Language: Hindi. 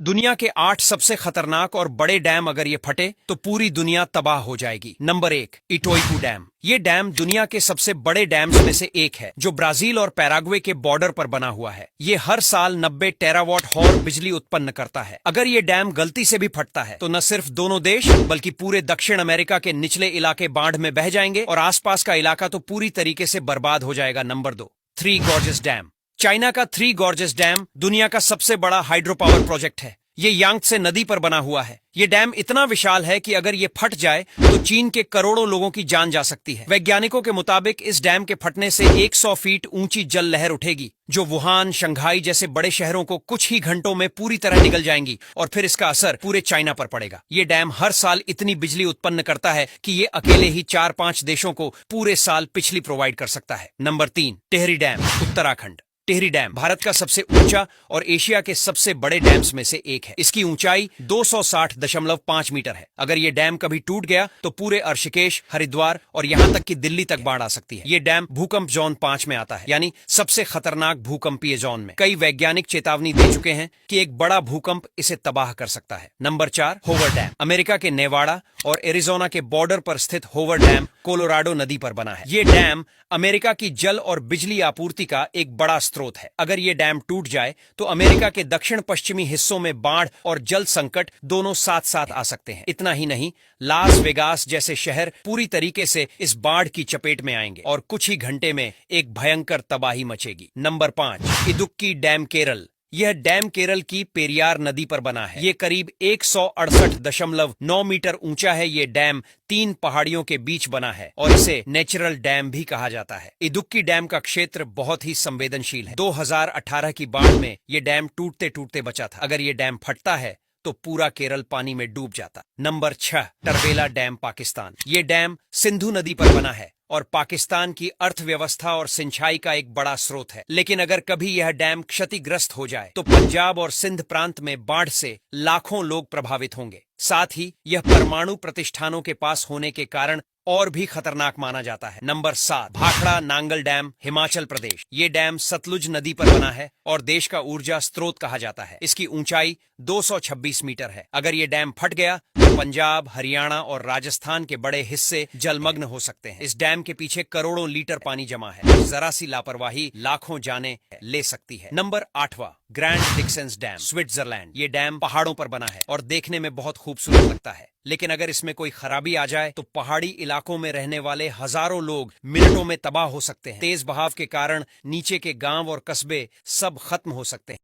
दुनिया के 8 सबसे खतरनाक और बड़े डैम अगर ये फटे तो पूरी दुनिया तबाह हो जाएगी। नंबर 1, इटोइकू डैम। ये डैम दुनिया के सबसे बड़े डैम्स में से एक है, जो ब्राजील और पैराग्वे के बॉर्डर पर बना हुआ है। ये हर साल 90 टेरावाट हॉर बिजली उत्पन्न करता है। अगर ये डैम गलती से भी फटता है तो न सिर्फ दोनों देश बल्कि पूरे दक्षिण अमेरिका के निचले इलाके बाढ़ में बह जाएंगे और आसपास का इलाका तो पूरी तरीके से बर्बाद हो जाएगा। Number 2, three gorges dam. China का थ्री गॉर्जेस डैम दुनिया का सबसे बड़ा हाइड्रो पावर प्रोजेक्ट है। ये यांगत्से नदी पर बना हुआ है। ये डैम इतना विशाल है कि अगर ये फट जाए तो चीन के करोड़ों लोगों की जान जा सकती है। वैज्ञानिकों के मुताबिक इस डैम के फटने से 100 फीट ऊंची जल लहर उठेगी, जो वुहान, शंघाई जैसे बड़े शहरों को कुछ ही घंटों में पूरी तरह निगल जाएंगी और फिर इसका असर पूरे चाइना पर पड़ेगा। ये डैम हर साल इतनी बिजली उत्पन्न करता है कि ये अकेले ही 4-5 देशों को पूरे साल बिजली प्रोवाइड कर सकता है। Number 3, Tehri dam, Uttarakhand. Tehri dam Bharat का सबसे ऊंचा और एशिया के सबसे बड़े डैम्स में से एक है। इसकी ऊंचाई 260.5 मीटर है। अगर ये डैम कभी टूट गया तो पूरे ऋषिकेश, हरिद्वार और यहां तक कि दिल्ली तक बाढ़ आ सकती है। ये डैम भूकंप जोन 5 में आता है, यानी सबसे खतरनाक भूकंपीय जोन में। कई वैज्ञानिक चेतावनी दे चुके हैं कि एक बड़ा भूकंप इसे तबाह कर सकता है। Number 4, hover dam. अमेरिका के नेवाड़ा और एरिजोना के बॉर्डर पर स्थित होवर डैम कोलोराडो नदी पर बना है। ये डैम अमेरिका की जल और बिजली आपूर्ति का एक बड़ा स्रोत है। अगर ये डैम टूट जाए तो अमेरिका के दक्षिण पश्चिमी हिस्सों में बाढ़ और जल संकट दोनों साथ साथ आ सकते हैं। इतना ही नहीं, लास वेगास जैसे शहर पूरी तरीके से इस बाढ़ की चपेट में आएंगे और कुछ ही घंटे में एक भयंकर तबाही मचेगी। Number 5, Idukki dam, Kerala. यह डैम केरल की पेरियार नदी पर बना है। ये करीब 168.9 मीटर ऊंचा है। ये डैम 3 पहाड़ियों के बीच बना है और इसे नेचुरल डैम भी कहा जाता है। इदुक्की डैम का क्षेत्र बहुत ही संवेदनशील है। 2018 की बाढ़ में ये डैम टूटते टूटते बचा था। अगर ये डैम फटता है तो पूरा केरल पानी में डूब जाता। Number 6, Tarbela dam, Pakistan. ये डैम सिंधु नदी पर बना है और पाकिस्तान की अर्थव्यवस्था और सिंचाई का एक बड़ा स्रोत है। लेकिन अगर कभी यह डैम क्षतिग्रस्त हो जाए तो पंजाब और सिंध प्रांत में बाढ़ से लाखों लोग प्रभावित होंगे। साथ ही यह परमाणु प्रतिष्ठानों के पास होने के कारण और भी खतरनाक माना जाता है। Number 7, Bhakra Nangal dam, Himachal Pradesh. ये डैम सतलुज नदी पर बना है और देश का ऊर्जा स्रोत कहा जाता है। इसकी ऊंचाई 226 मीटर है। अगर ये डैम फट गया तो पंजाब, हरियाणा और राजस्थान के बड़े हिस्से जलमग्न हो सकते हैं। इस डैम के पीछे करोड़ों लीटर पानी जमा है। जरा सी लापरवाही लाखों जाने ले सकती है। नंबर 8वां, ग्रैंड डिक्सेंस डैम, स्विट्जरलैंड। ये डैम पहाड़ों पर बना है और देखने में बहुत खूबसूरत लगता है। लेकिन अगर इसमें कोई खराबी आ जाए तो पहाड़ी इलाकों में रहने वाले हजारों लोग मिनटों में तबाह हो सकते हैं। तेज बहाव के कारण नीचे के गांव और कस्बे सब खत्म हो सकते हैं।